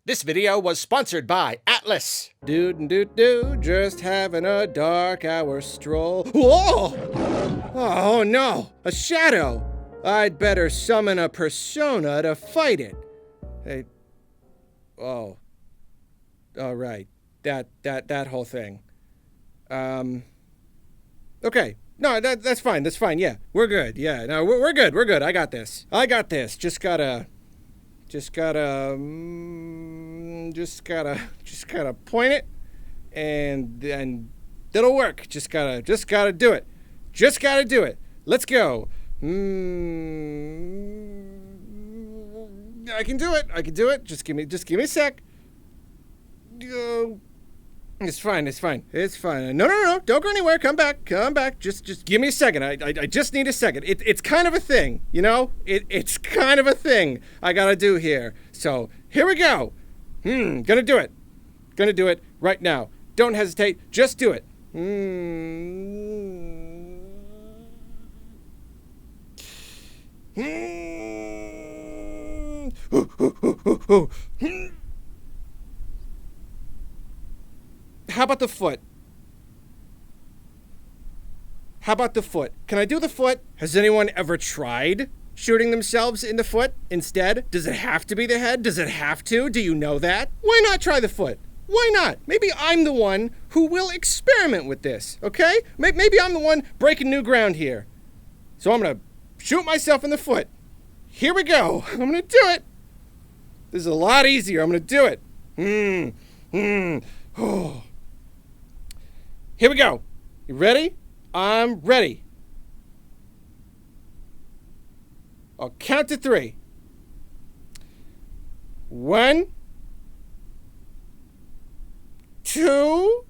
This video was sponsored by Atlas. Just having a dark hour stroll. Whoa! Oh no, a shadow. I'd better summon a persona to fight it. Hey, oh. All right, that whole thing. Okay, no, that's fine, yeah. We're good, yeah, no, we're good, I got this. Just gotta point it, and it'll work. Just gotta do it. Let's go. I can do it. Just give me a sec. It's fine. No, don't go anywhere. Come back. Just give me a second. I just need a second. It's kind of a thing, you know? It's kind of a thing I gotta do here. So, here we go. Gonna do it right now. Don't hesitate. Just do it. How about the foot? Can I do the foot? Has anyone ever tried shooting themselves in the foot instead? Does it have to be the head? Do you know that? Why not try the foot? Why not? Maybe I'm the one who will experiment with this, okay? Maybe I'm the one breaking new ground here. So I'm gonna shoot myself in the foot. Here we go. I'm gonna do it. This is a lot easier. I'm gonna do it. Oh. Here we go. You ready? I'm ready. I'll count to 3. 1, 2,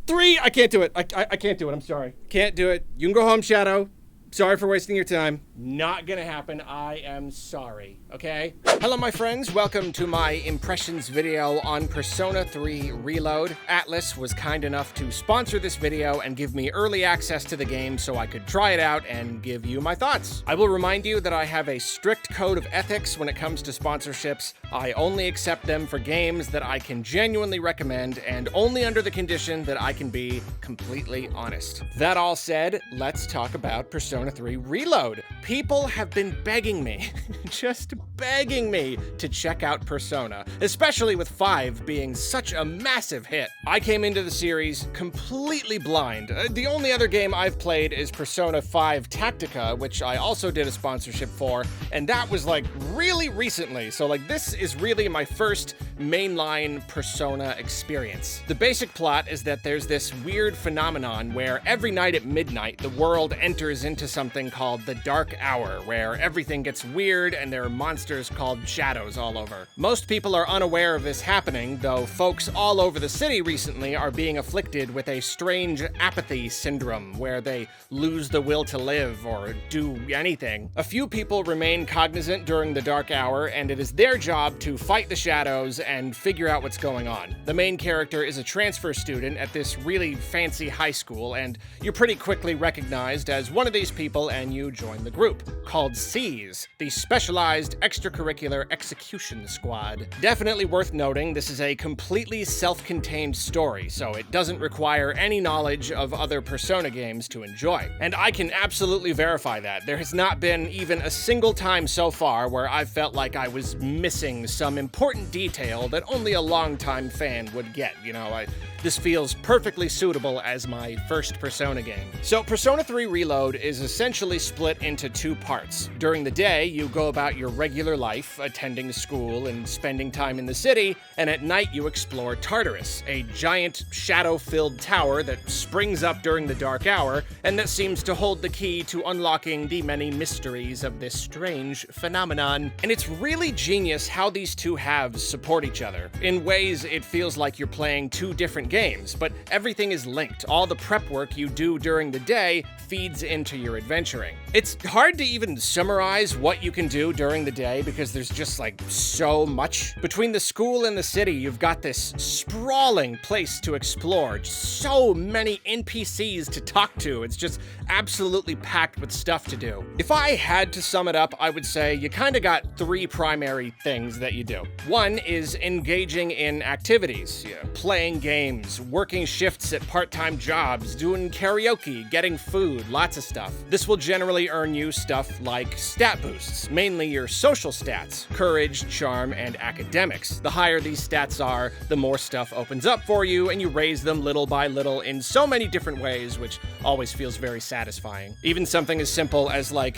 3. I can't do it. I can't do it. I'm sorry. Can't do it. You can go home, Shadow. Sorry for wasting your time. Not gonna happen. I am sorry, okay? Hello, my friends. Welcome to my impressions video on Persona 3 Reload. Atlas was kind enough to sponsor this video and give me early access to the game so I could try it out and give you my thoughts. I will remind you that I have a strict code of ethics when it comes to sponsorships. I only accept them for games that I can genuinely recommend and only under the condition that I can be completely honest. That all said, let's talk about Persona 3 Reload. People have been begging me, just begging me to check out Persona, especially with 5 being such a massive hit. I came into the series completely blind. The only other game I've played is Persona 5 Tactica, which I also did a sponsorship for, and that was like really recently, so like this is really my first mainline Persona experience. The basic plot is that there's this weird phenomenon where every night at midnight the world enters into something called the Dark Hour, where everything gets weird and there are monsters called shadows all over. Most people are unaware of this happening, though folks all over the city recently are being afflicted with a strange apathy syndrome, where they lose the will to live or do anything. A few people remain cognizant during the Dark Hour, and it is their job to fight the shadows and figure out what's going on. The main character is a transfer student at this really fancy high school, and you're pretty quickly recognized as one of these people and you join the group, called C's, the Specialized Extracurricular Execution Squad. Definitely worth noting, this is a completely self-contained story, so it doesn't require any knowledge of other Persona games to enjoy. And I can absolutely verify that. There has not been even a single time so far where I've felt like I was missing some important detail that only a longtime fan would get, you know. This feels perfectly suitable as my first Persona game. So Persona 3 Reload is essentially split into 2 parts. During the day, you go about your regular life, attending school and spending time in the city, and at night you explore Tartarus, a giant shadow-filled tower that springs up during the Dark Hour, and that seems to hold the key to unlocking the many mysteries of this strange phenomenon. And it's really genius how these 2 halves support each other. In ways, it feels like you're playing 2 different games, but everything is linked. All the prep work you do during the day feeds into your you're adventuring. It's hard to even summarize what you can do during the day because there's just like so much. Between the school and the city, you've got this sprawling place to explore. So many NPCs to talk to. It's just absolutely packed with stuff to do. If I had to sum it up, I would say you kind of got three primary things that you do. One is engaging in activities, playing games, working shifts at part-time jobs, doing karaoke, getting food, lots of stuff. This will generally earn you stuff like stat boosts, mainly your social stats, courage, charm, and academics. The higher these stats are, the more stuff opens up for you, and you raise them little by little in so many different ways, which always feels very satisfying. Even something as simple as like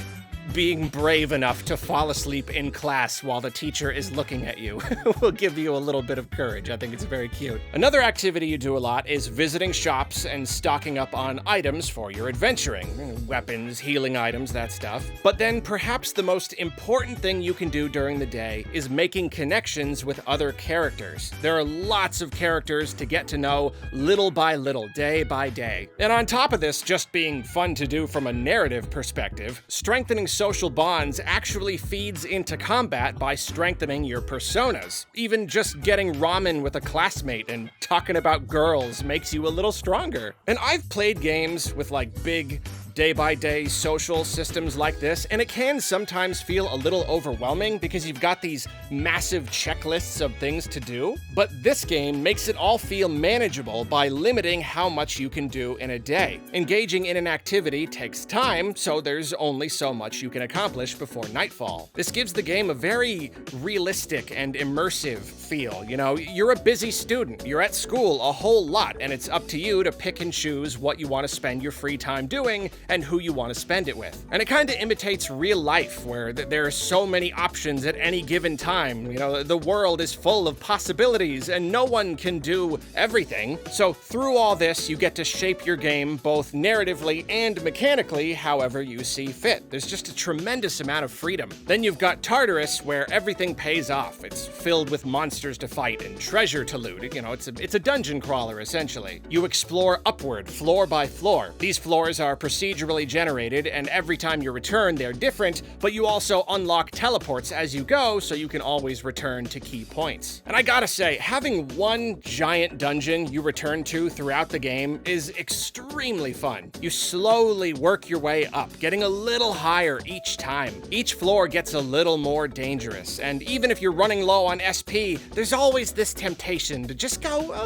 being brave enough to fall asleep in class while the teacher is looking at you will give you a little bit of courage. I think it's very cute. Another activity you do a lot is visiting shops and stocking up on items for your adventuring. Weapons, healing items, that stuff. But then perhaps the most important thing you can do during the day is making connections with other characters. There are lots of characters to get to know little by little, day by day. And on top of this just being fun to do from a narrative perspective, strengthening social bonds actually feeds into combat by strengthening your personas. Even just getting ramen with a classmate and talking about girls makes you a little stronger. And I've played games with like big day-by-day social systems like this, and it can sometimes feel a little overwhelming because you've got these massive checklists of things to do. But this game makes it all feel manageable by limiting how much you can do in a day. Engaging in an activity takes time, so there's only so much you can accomplish before nightfall. This gives the game a very realistic and immersive feel. You know, you're a busy student, you're at school a whole lot, and it's up to you to pick and choose what you want to spend your free time doing and who you want to spend it with. And it kind of imitates real life, where there are so many options at any given time. You know, the world is full of possibilities and no one can do everything. So through all this, you get to shape your game both narratively and mechanically however you see fit. There's just a tremendous amount of freedom. Then you've got Tartarus, where everything pays off. It's filled with monsters to fight and treasure to loot. You know, it's a dungeon crawler, essentially. You explore upward, floor by floor. These floors are procedurally generated, and every time you return, they're different, but you also unlock teleports as you go, so you can always return to key points. And I gotta say, having one giant dungeon you return to throughout the game is extremely fun. You slowly work your way up, getting a little higher each time. Each floor gets a little more dangerous, and even if you're running low on SP, there's always this temptation to just go a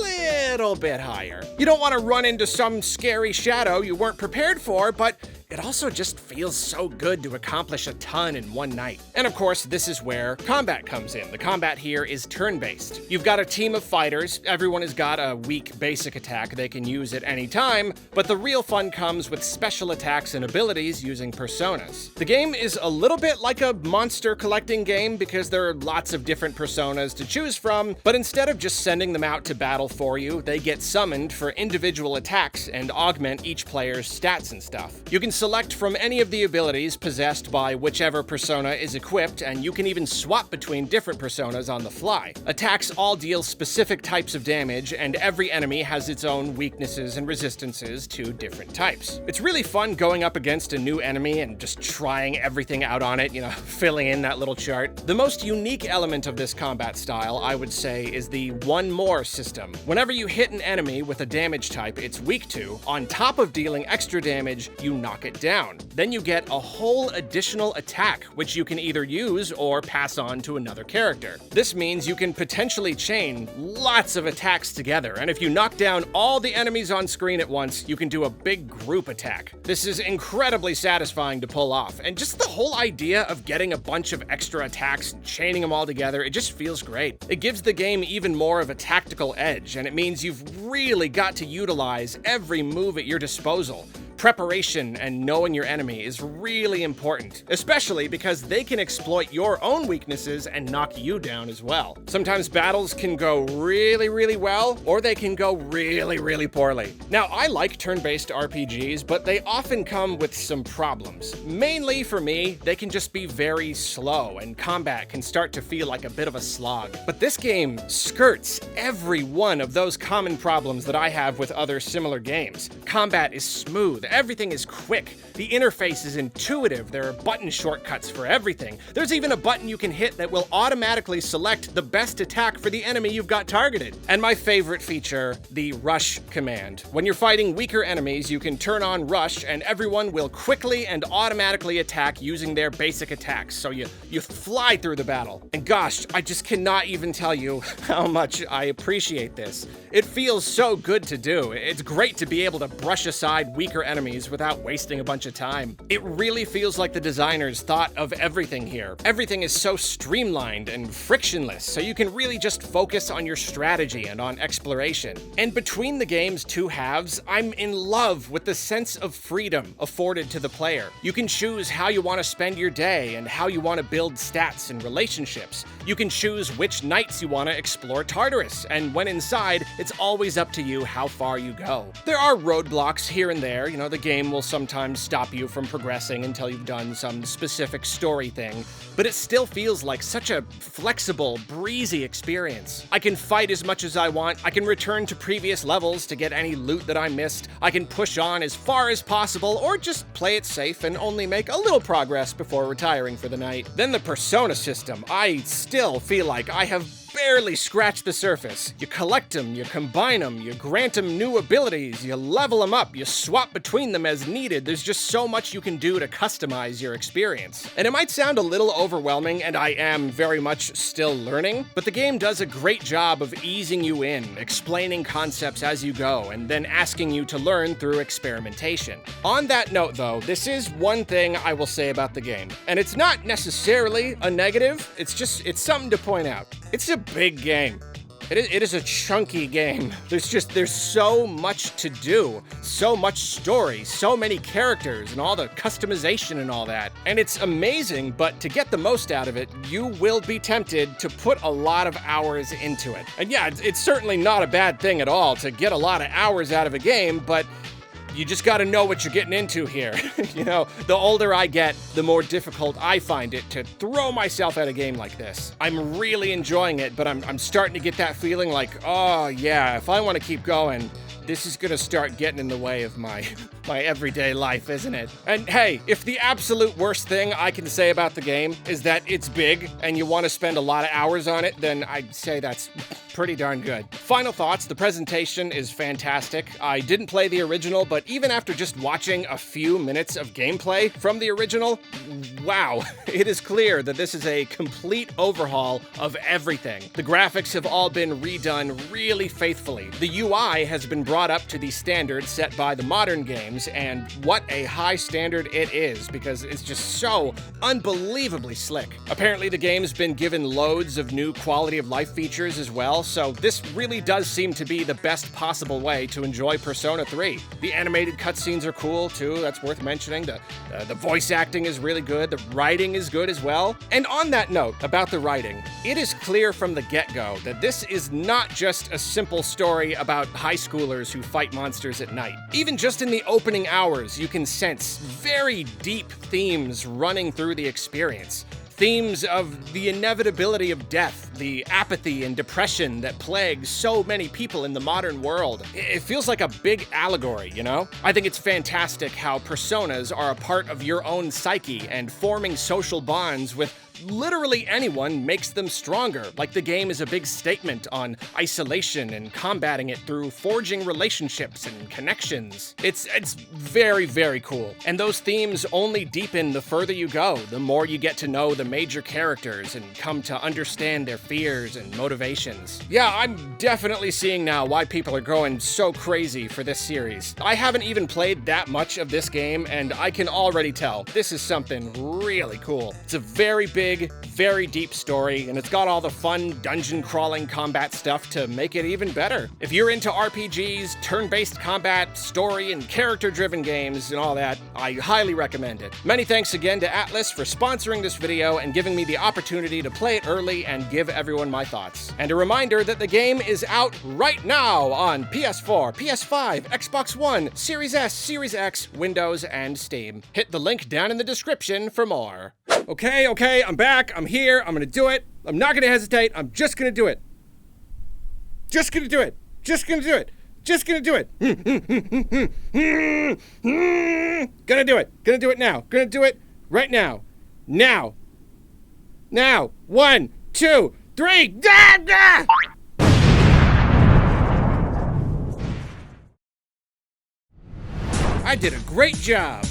little bit higher. You don't want to run into some scary shadow you weren't prepared for, but it also just feels so good to accomplish a ton in one night. And of course, this is where combat comes in. The combat here is turn-based. You've got a team of fighters. Everyone has got a weak basic attack they can use at any time, but the real fun comes with special attacks and abilities using personas. The game is a little bit like a monster collecting game because there are lots of different personas to choose from, but instead of just sending them out to battle for you, they get summoned for individual attacks and augment each player's stats and stuff. You can select from any of the abilities possessed by whichever persona is equipped, and you can even swap between different personas on the fly. Attacks all deal specific types of damage, and every enemy has its own weaknesses and resistances to different types. It's really fun going up against a new enemy and just trying everything out on it, you know, filling in that little chart. The most unique element of this combat style, I would say, is the one more system. Whenever you hit an enemy with a damage type it's weak to, on top of dealing extra damage, you knock it down. Then you get a whole additional attack, which you can either use or pass on to another character. This means you can potentially chain lots of attacks together, and if you knock down all the enemies on screen at once, you can do a big group attack. This is incredibly satisfying to pull off, and just the whole idea of getting a bunch of extra attacks and chaining them all together, it just feels great. It gives the game even more of a tactical edge, and it means you've really got to utilize every move at your disposal. Preparation and knowing your enemy is really important, especially because they can exploit your own weaknesses and knock you down as well. Sometimes battles can go really, really well, or they can go really, really poorly. Now, I like turn-based RPGs, but they often come with some problems. Mainly for me, they can just be very slow, and combat can start to feel like a bit of a slog. But this game skirts every one of those common problems that I have with other similar games. Combat is smooth everything is quick. The interface is intuitive. There are button shortcuts for everything. There's even a button you can hit that will automatically select the best attack for the enemy you've got targeted. And my favorite feature, the rush command. When you're fighting weaker enemies, you can turn on rush and everyone will quickly and automatically attack using their basic attacks. So you fly through the battle. And gosh, I just cannot even tell you how much I appreciate this. It feels so good to do. It's great to be able to brush aside weaker enemies without wasting a bunch of time. It really feels like the designers thought of everything here. Everything is so streamlined and frictionless, so you can really just focus on your strategy and on exploration. And between the game's two halves, I'm in love with the sense of freedom afforded to the player. You can choose how you want to spend your day and how you want to build stats and relationships. You can choose which nights you want to explore Tartarus, and when inside, it's always up to you how far you go. There are roadblocks here and there. You know, the game will sometimes stop you from progressing until you've done some specific story thing, but it still feels like such a flexible, breezy experience. I can fight as much as I want. I can return to previous levels to get any loot that I missed. I can push on as far as possible, or just play it safe and only make a little progress before retiring for the night. Then the persona system. I still feel like I have barely scratched the surface. You collect them, you combine them, you grant them new abilities, you level them up, you swap between them as needed. There's just so much you can do to customize your experience. And it might sound a little overwhelming, and I am very much still learning, but the game does a great job of easing you in, explaining concepts as you go, and then asking you to learn through experimentation. On that note though, this is one thing I will say about the game, and it's not necessarily a negative, it's something to point out. It's a big game. It is a chunky game. There's so much to do, so much story, so many characters, and all the customization and all that. And it's amazing, but to get the most out of it, you will be tempted to put a lot of hours into it. And yeah, it's certainly not a bad thing at all to get a lot of hours out of a game, but you just gotta know what you're getting into here. You know, the older I get, the more difficult I find it to throw myself at a game like this. I'm really enjoying it, but I'm starting to get that feeling like, oh yeah, if I want to keep going, this is gonna start getting in the way of my everyday life, isn't it? And hey, if the absolute worst thing I can say about the game is that it's big and you want to spend a lot of hours on it, then I'd say that's pretty darn good. Final thoughts, the presentation is fantastic. I didn't play the original, but even after just watching a few minutes of gameplay from the original, wow, it is clear that this is a complete overhaul of everything. The graphics have all been redone really faithfully. The UI has been brought up to the standard set by the modern games, and what a high standard it is, because it's just so unbelievably slick. Apparently the game's been given loads of new quality of life features as well, so this really does seem to be the best possible way to enjoy Persona 3. The animated cutscenes are cool too, that's worth mentioning. The voice acting is really good, the writing is good as well. And on that note about the writing, it is clear from the get-go that this is not just a simple story about high schoolers who fight monsters at night. Even just in the opening hours, you can sense very deep themes running through the experience. Themes of the inevitability of death, the apathy and depression that plagues so many people in the modern world. It feels like a big allegory, you know? I think it's fantastic how personas are a part of your own psyche, and forming social bonds with literally anyone makes them stronger. Like the game is a big statement on isolation and combating it through forging relationships and connections. It's very, very cool. And those themes only deepen the further you go, the more you get to know the major characters and come to understand their fears and motivations. Yeah, I'm definitely seeing now why people are going so crazy for this series. I haven't even played that much of this game, and I can already tell this is something really cool. It's a very big, very deep story, and it's got all the fun dungeon crawling combat stuff to make it even better. If you're into RPGs, turn-based combat, story, and character-driven games and all that, I highly recommend it. Many thanks again to Atlas for sponsoring this video and giving me the opportunity to play it early and give everyone my thoughts. And a reminder that the game is out right now on PS4, PS5, Xbox One, Series S, Series X, Windows, and Steam. Hit the link down in the description for more. Okay, I'm back, I'm here, I'm gonna do it. I'm not gonna hesitate, I'm just gonna do it. Just gonna do it. Just gonna do it. Gonna do it. Gonna do it now. Gonna do it right now. Now. Now. 1, 2, 3. I did a great job.